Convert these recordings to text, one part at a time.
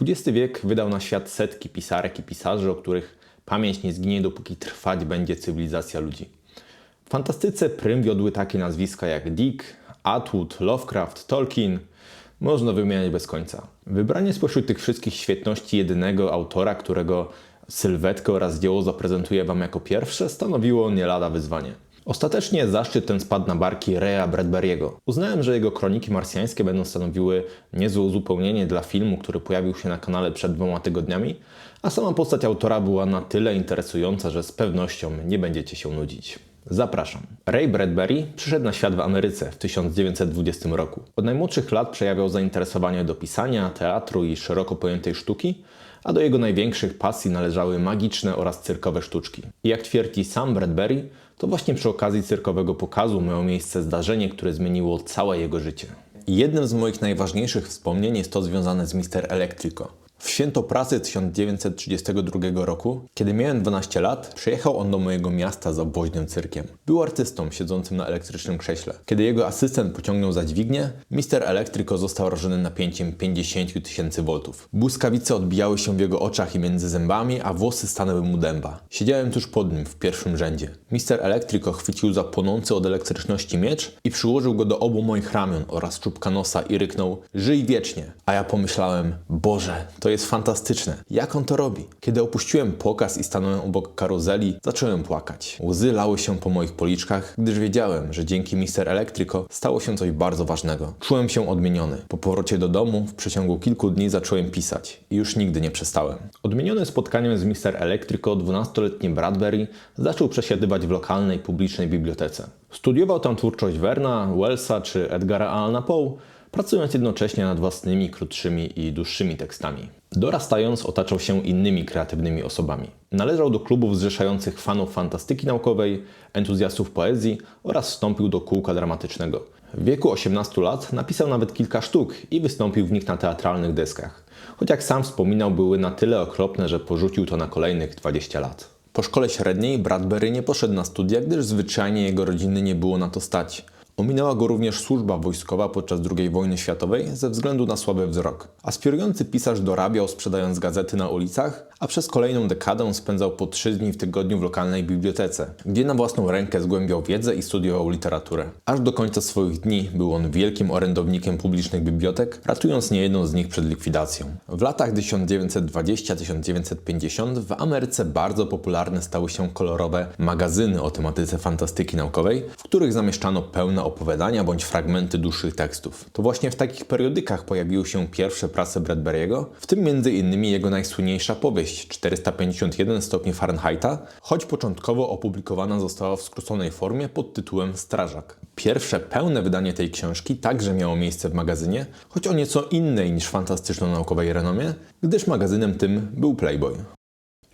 XX wiek wydał na świat setki pisarek i pisarzy, o których pamięć nie zginie, dopóki trwać będzie cywilizacja ludzi. W fantastyce prym wiodły takie nazwiska jak Dick, Atwood, Lovecraft, Tolkien. Można wymieniać bez końca. Wybranie spośród tych wszystkich świetności jedynego autora, którego sylwetkę oraz dzieło zaprezentuję Wam jako pierwsze, stanowiło nie lada wyzwanie. Ostatecznie zaszczyt ten spadł na barki Raya Bradbury'ego. Uznałem, że jego kroniki marsjańskie będą stanowiły niezłe uzupełnienie dla filmu, który pojawił się na kanale przed 2 tygodniami, a sama postać autora była na tyle interesująca, że z pewnością nie będziecie się nudzić. Zapraszam. Ray Bradbury przyszedł na świat w Ameryce w 1920 roku. Od najmłodszych lat przejawiał zainteresowanie do pisania, teatru i szeroko pojętej sztuki, a do jego największych pasji należały magiczne oraz cyrkowe sztuczki. I jak twierdzi sam Bradbury, to właśnie przy okazji cyrkowego pokazu miało miejsce zdarzenie, które zmieniło całe jego życie. Jednym z moich najważniejszych wspomnień jest to związane z Mr. Electrico. W święto pracy 1932 roku, kiedy miałem 12 lat, przyjechał on do mojego miasta z obwoźnym cyrkiem. Był artystą siedzącym na elektrycznym krześle. Kiedy jego asystent pociągnął za dźwignię, Mr. Electrico został rażony napięciem 50 000 voltów. Błyskawice odbijały się w jego oczach i między zębami, a włosy stanęły mu dęba. Siedziałem tuż pod nim w pierwszym rzędzie. Mr. Electrico chwycił za płonący od elektryczności miecz i przyłożył go do obu moich ramion oraz czubka nosa i ryknął: żyj wiecznie! A ja pomyślałem: Boże, to jest fantastyczne. Jak on to robi? Kiedy opuściłem pokaz i stanąłem obok karuzeli, zacząłem płakać. Łzy lały się po moich policzkach, gdyż wiedziałem, że dzięki Mr. Electrico stało się coś bardzo ważnego. Czułem się odmieniony. Po powrocie do domu w przeciągu kilku dni zacząłem pisać i już nigdy nie przestałem. Odmieniony spotkaniem z Mr. Electrico, 12-letni Bradbury zaczął przesiadywać w lokalnej publicznej bibliotece. Studiował tam twórczość Verna, Wellsa czy Edgara Allana Poe, pracując jednocześnie nad własnymi krótszymi i dłuższymi tekstami. Dorastając, otaczał się innymi kreatywnymi osobami. Należał do klubów zrzeszających fanów fantastyki naukowej, entuzjastów poezji oraz wstąpił do kółka dramatycznego. W wieku 18 lat napisał nawet kilka sztuk i wystąpił w nich na teatralnych deskach. Choć jak sam wspominał, były na tyle okropne, że porzucił to na kolejnych 20 lat. Po szkole średniej Bradbury nie poszedł na studia, gdyż zwyczajnie jego rodziny nie było na to stać. Ominęła go również służba wojskowa podczas II wojny światowej ze względu na słaby wzrok. Aspirujący pisarz dorabiał, sprzedając gazety na ulicach, a przez kolejną dekadę spędzał po 3 dni w tygodniu w lokalnej bibliotece, gdzie na własną rękę zgłębiał wiedzę i studiował literaturę. Aż do końca swoich dni był on wielkim orędownikiem publicznych bibliotek, ratując niejedną z nich przed likwidacją. W latach 1920-1950 w Ameryce bardzo popularne stały się kolorowe magazyny o tematyce fantastyki naukowej, w których zamieszczano pełne opowiadania bądź fragmenty dłuższych tekstów. To właśnie w takich periodykach pojawiły się pierwsze prace Bradbury'ego, w tym m.in. jego najsłynniejsza powieść 451 stopni Fahrenheita, choć początkowo opublikowana została w skróconej formie pod tytułem Strażak. Pierwsze pełne wydanie tej książki także miało miejsce w magazynie, choć o nieco innej niż fantastyczno-naukowej renomie, gdyż magazynem tym był Playboy.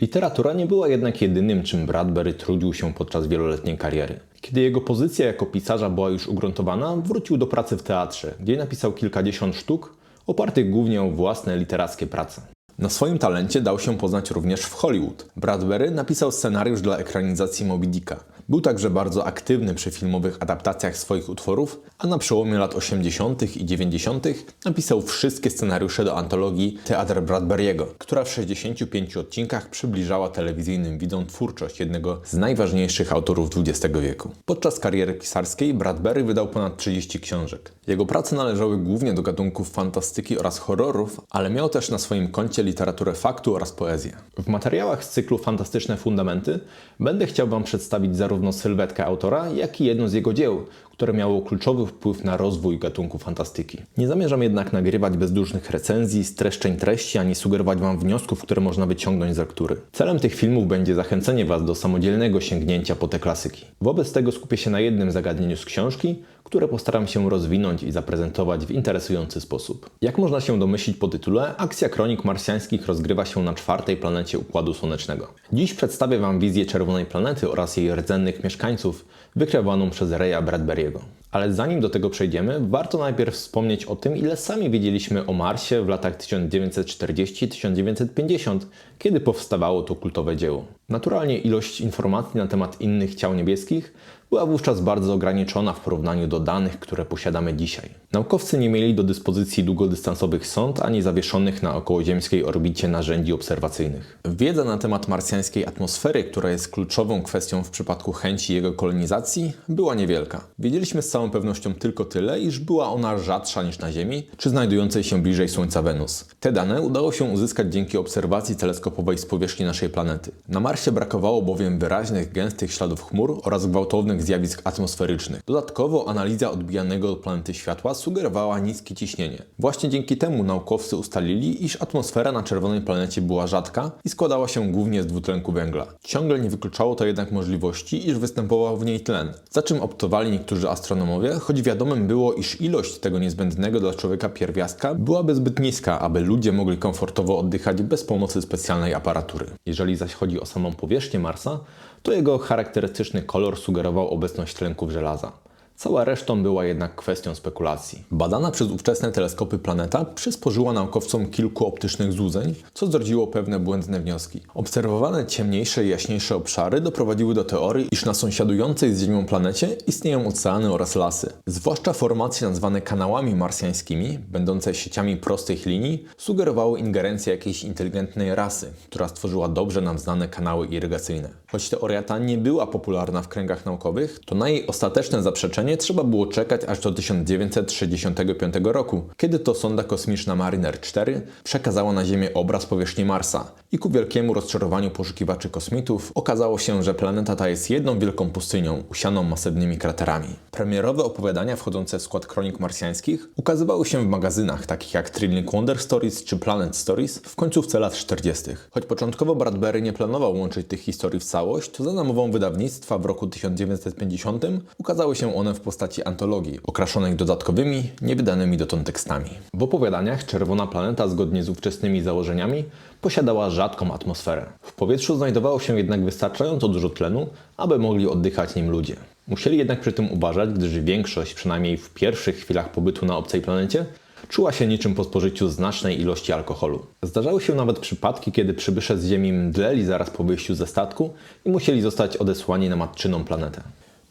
Literatura nie była jednak jedynym, czym Bradbury trudził się podczas wieloletniej kariery. Kiedy jego pozycja jako pisarza była już ugruntowana, wrócił do pracy w teatrze, gdzie napisał kilkadziesiąt sztuk, opartych głównie o własne literackie prace. Na swoim talencie dał się poznać również w Hollywood. Bradbury napisał scenariusz dla ekranizacji Moby Dicka. Był także bardzo aktywny przy filmowych adaptacjach swoich utworów, a na przełomie lat 80. i 90. napisał wszystkie scenariusze do antologii Teatr Bradbury'ego, która w 65 odcinkach przybliżała telewizyjnym widzom twórczość jednego z najważniejszych autorów XX wieku. Podczas kariery pisarskiej Bradbury wydał ponad 30 książek. Jego prace należały głównie do gatunków fantastyki oraz horrorów, ale miał też na swoim koncie literaturę faktu oraz poezję. W materiałach z cyklu Fantastyczne Fundamenty będę chciał Wam przedstawić zarówno sylwetkę autora, jak i jedno z jego dzieł, które miało kluczowy wpływ na rozwój gatunku fantastyki. Nie zamierzam jednak nagrywać bezdusznych recenzji, streszczeń treści, ani sugerować Wam wniosków, które można wyciągnąć z lektury. Celem tych filmów będzie zachęcenie Was do samodzielnego sięgnięcia po te klasyki. Wobec tego skupię się na jednym zagadnieniu z książki, które postaram się rozwinąć i zaprezentować w interesujący sposób. Jak można się domyślić po tytule, akcja kronik marsjańskich rozgrywa się na 4. planecie Układu Słonecznego. Dziś przedstawię Wam wizję czerwonej planety oraz jej rdzennych mieszkańców, wykreowaną przez Raya Bradbury'ego. Ale zanim do tego przejdziemy, warto najpierw wspomnieć o tym, ile sami wiedzieliśmy o Marsie w latach 1940-1950, kiedy powstawało to kultowe dzieło. Naturalnie ilość informacji na temat innych ciał niebieskich była była wówczas bardzo ograniczona w porównaniu do danych, które posiadamy dzisiaj. Naukowcy nie mieli do dyspozycji długodystansowych sond ani zawieszonych na okołoziemskiej orbicie narzędzi obserwacyjnych. Wiedza na temat marsjańskiej atmosfery, która jest kluczową kwestią w przypadku chęci jego kolonizacji, była niewielka. Wiedzieliśmy z całą pewnością tylko tyle, iż była ona rzadsza niż na Ziemi, czy znajdującej się bliżej Słońca Wenus. Te dane udało się uzyskać dzięki obserwacji teleskopowej z powierzchni naszej planety. Na Marsie brakowało bowiem wyraźnych, gęstych śladów chmur oraz gwałtownych zjawisk atmosferycznych. Dodatkowo analiza odbijanego od planety światła sugerowała niskie ciśnienie. Właśnie dzięki temu naukowcy ustalili, iż atmosfera na czerwonej planecie była rzadka i składała się głównie z dwutlenku węgla. Ciągle nie wykluczało to jednak możliwości, iż występował w niej tlen, za czym optowali niektórzy astronomowie, choć wiadomym było, iż ilość tego niezbędnego dla człowieka pierwiastka byłaby zbyt niska, aby ludzie mogli komfortowo oddychać bez pomocy specjalnej aparatury. Jeżeli zaś chodzi o samą powierzchnię Marsa, to jego charakterystyczny kolor sugerował obecność tlenków żelaza. Cała resztą była jednak kwestią spekulacji. Badana przez ówczesne teleskopy planeta przysporzyła naukowcom kilku optycznych złudzeń, co zrodziło pewne błędne wnioski. Obserwowane ciemniejsze i jaśniejsze obszary doprowadziły do teorii, iż na sąsiadującej z Ziemią planecie istnieją oceany oraz lasy. Zwłaszcza formacje nazwane kanałami marsjańskimi, będące sieciami prostych linii, sugerowały ingerencję jakiejś inteligentnej rasy, która stworzyła dobrze nam znane kanały irygacyjne. Choć teoria ta nie była popularna w kręgach naukowych, to na jej ostateczne zaprzeczenie trzeba było czekać aż do 1965 roku, kiedy to sonda kosmiczna Mariner 4 przekazała na Ziemię obraz powierzchni Marsa i ku wielkiemu rozczarowaniu poszukiwaczy kosmitów okazało się, że planeta ta jest jedną wielką pustynią usianą masywnymi kraterami. Premierowe opowiadania wchodzące w skład kronik marsjańskich ukazywały się w magazynach takich jak Thrilling Wonder Stories czy Planet Stories w końcówce lat 40. Choć początkowo Bradbury nie planował łączyć tych historii w całość, to za namową wydawnictwa w roku 1950 ukazały się one w postaci antologii, okraszonych dodatkowymi, niewydanymi dotąd tekstami. W opowiadaniach Czerwona Planeta, zgodnie z ówczesnymi założeniami, posiadała rzadką atmosferę. W powietrzu znajdowało się jednak wystarczająco dużo tlenu, aby mogli oddychać nim ludzie. Musieli jednak przy tym uważać, gdyż większość, przynajmniej w pierwszych chwilach pobytu na obcej planecie, czuła się niczym po spożyciu znacznej ilości alkoholu. Zdarzały się nawet przypadki, kiedy przybysze z Ziemi mdleli zaraz po wyjściu ze statku i musieli zostać odesłani na matczyną planetę.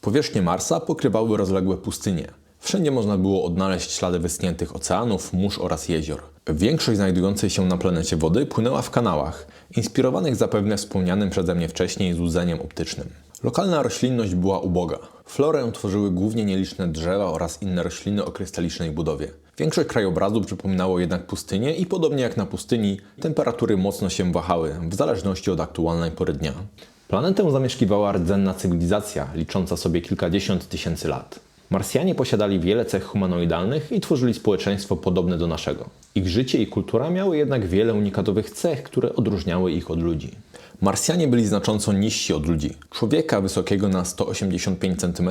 Powierzchnię Marsa pokrywały rozległe pustynie. Wszędzie można było odnaleźć ślady wyschniętych oceanów, mórz oraz jezior. Większość znajdującej się na planecie wody płynęła w kanałach, inspirowanych zapewne wspomnianym przeze mnie wcześniej złudzeniem optycznym. Lokalna roślinność była uboga. Florę tworzyły głównie nieliczne drzewa oraz inne rośliny o krystalicznej budowie. Większość krajobrazu przypominało jednak pustynię i podobnie jak na pustyni, temperatury mocno się wahały, w zależności od aktualnej pory dnia. Planetę zamieszkiwała rdzenna cywilizacja, licząca sobie kilkadziesiąt tysięcy lat. Marsjanie posiadali wiele cech humanoidalnych i tworzyli społeczeństwo podobne do naszego. Ich życie i kultura miały jednak wiele unikatowych cech, które odróżniały ich od ludzi. Marsjanie byli znacząco niżsi od ludzi. Człowieka wysokiego na 185 cm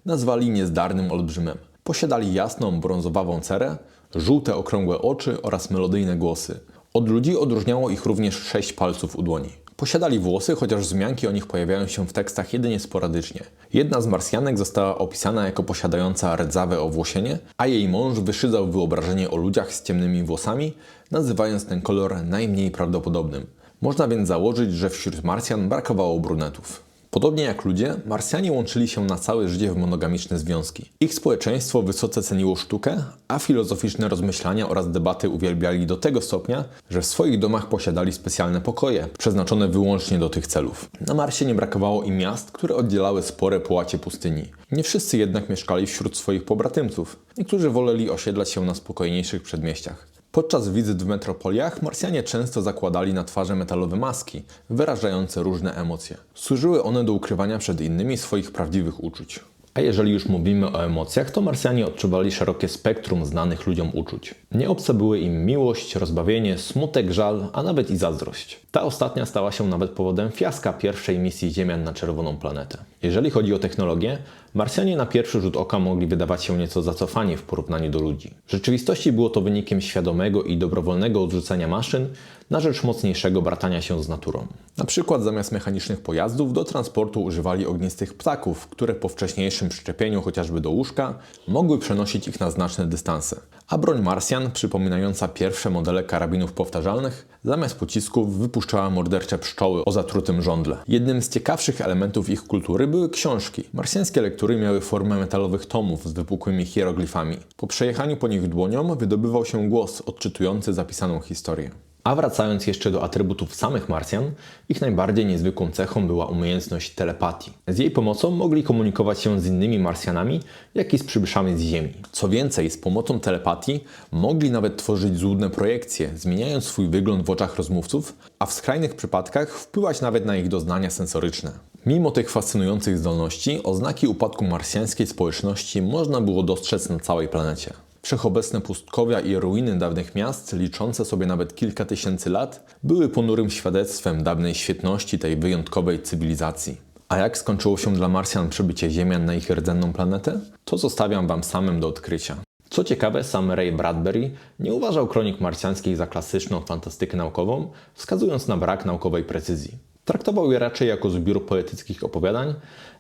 nazwali niezdarnym olbrzymem. Posiadali jasną, brązowawą cerę, żółte, okrągłe oczy oraz melodyjne głosy. Od ludzi odróżniało ich również 6 palców u dłoni. Posiadali włosy, chociaż wzmianki o nich pojawiają się w tekstach jedynie sporadycznie. Jedna z Marsjanek została opisana jako posiadająca rdzawe owłosienie, a jej mąż wyszydzał wyobrażenie o ludziach z ciemnymi włosami, nazywając ten kolor najmniej prawdopodobnym. Można więc założyć, że wśród Marsjan brakowało brunetów. Podobnie jak ludzie, Marsjanie łączyli się na całe życie w monogamiczne związki. Ich społeczeństwo wysoce ceniło sztukę, a filozoficzne rozmyślania oraz debaty uwielbiali do tego stopnia, że w swoich domach posiadali specjalne pokoje, przeznaczone wyłącznie do tych celów. Na Marsie nie brakowało i miast, które oddzielały spore połacie pustyni. Nie wszyscy jednak mieszkali wśród swoich pobratymców. Niektórzy woleli osiedlać się na spokojniejszych przedmieściach. Podczas wizyt w metropoliach Marsjanie często zakładali na twarze metalowe maski, wyrażające różne emocje. Służyły one do ukrywania przed innymi swoich prawdziwych uczuć. A jeżeli już mówimy o emocjach, to Marsjanie odczuwali szerokie spektrum znanych ludziom uczuć. Nieobce były im miłość, rozbawienie, smutek, żal, a nawet i zazdrość. Ta ostatnia stała się nawet powodem fiaska pierwszej misji Ziemian na Czerwoną Planetę. Jeżeli chodzi o technologię, Marsjanie na pierwszy rzut oka mogli wydawać się nieco zacofani w porównaniu do ludzi. W rzeczywistości było to wynikiem świadomego i dobrowolnego odrzucenia maszyn na rzecz mocniejszego bratania się z naturą. Na przykład zamiast mechanicznych pojazdów do transportu używali ognistych ptaków, które po wcześniejszym przyczepieniu chociażby do łóżka mogły przenosić ich na znaczne dystanse. A broń Marsjan, przypominająca pierwsze modele karabinów powtarzalnych, zamiast pocisków wypuszczała mordercze pszczoły o zatrutym żądle. Jednym z ciekawszych elementów ich kultury były książki. Marsjańskie lektury miały formę metalowych tomów z wypukłymi hieroglifami. Po przejechaniu po nich dłonią wydobywał się głos odczytujący zapisaną historię. A wracając jeszcze do atrybutów samych Marsjan, ich najbardziej niezwykłą cechą była umiejętność telepatii. Z jej pomocą mogli komunikować się z innymi Marsjanami, jak i z przybyszami z Ziemi. Co więcej, z pomocą telepatii mogli nawet tworzyć złudne projekcje, zmieniając swój wygląd w oczach rozmówców, a w skrajnych przypadkach wpływać nawet na ich doznania sensoryczne. Mimo tych fascynujących zdolności, oznaki upadku marsjańskiej społeczności można było dostrzec na całej planecie. Wszechobecne pustkowia i ruiny dawnych miast, liczące sobie nawet kilka tysięcy lat, były ponurym świadectwem dawnej świetności tej wyjątkowej cywilizacji. A jak skończyło się dla Marsjan przybycie Ziemian na ich rdzenną planetę? To zostawiam Wam samym do odkrycia. Co ciekawe, sam Ray Bradbury nie uważał kronik marsjańskich za klasyczną fantastykę naukową, wskazując na brak naukowej precyzji. Traktował je raczej jako zbiór poetyckich opowiadań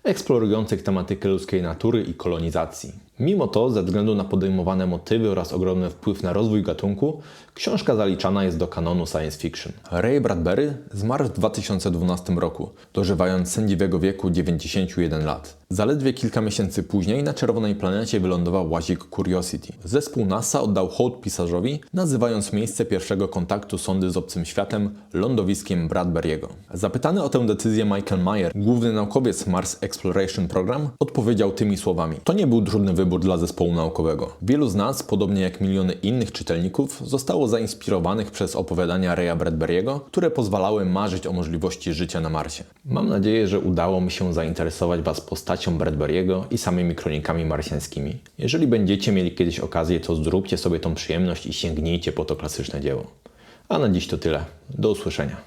eksplorujących tematykę ludzkiej natury i kolonizacji. Mimo to, ze względu na podejmowane motywy oraz ogromny wpływ na rozwój gatunku, książka zaliczana jest do kanonu science fiction. Ray Bradbury zmarł w 2012 roku, dożywając sędziwego wieku 91 lat. Zaledwie kilka miesięcy później na czerwonej planecie wylądował łazik Curiosity. Zespół NASA oddał hołd pisarzowi, nazywając miejsce pierwszego kontaktu sondy z obcym światem lądowiskiem Bradbury'ego. Zapytany o tę decyzję Michael Meyer, główny naukowiec Mars Exploration Program, odpowiedział tymi słowami: to nie był trudny wybór dla zespołu naukowego. Wielu z nas, podobnie jak miliony innych czytelników, zostało zainspirowanych przez opowiadania Raya Bradbury'ego, które pozwalały marzyć o możliwości życia na Marsie. Mam nadzieję, że udało mi się zainteresować Was postacią Bradbury'ego i samymi kronikami marsjańskimi. Jeżeli będziecie mieli kiedyś okazję, to zróbcie sobie tą przyjemność i sięgnijcie po to klasyczne dzieło. A na dziś to tyle. Do usłyszenia.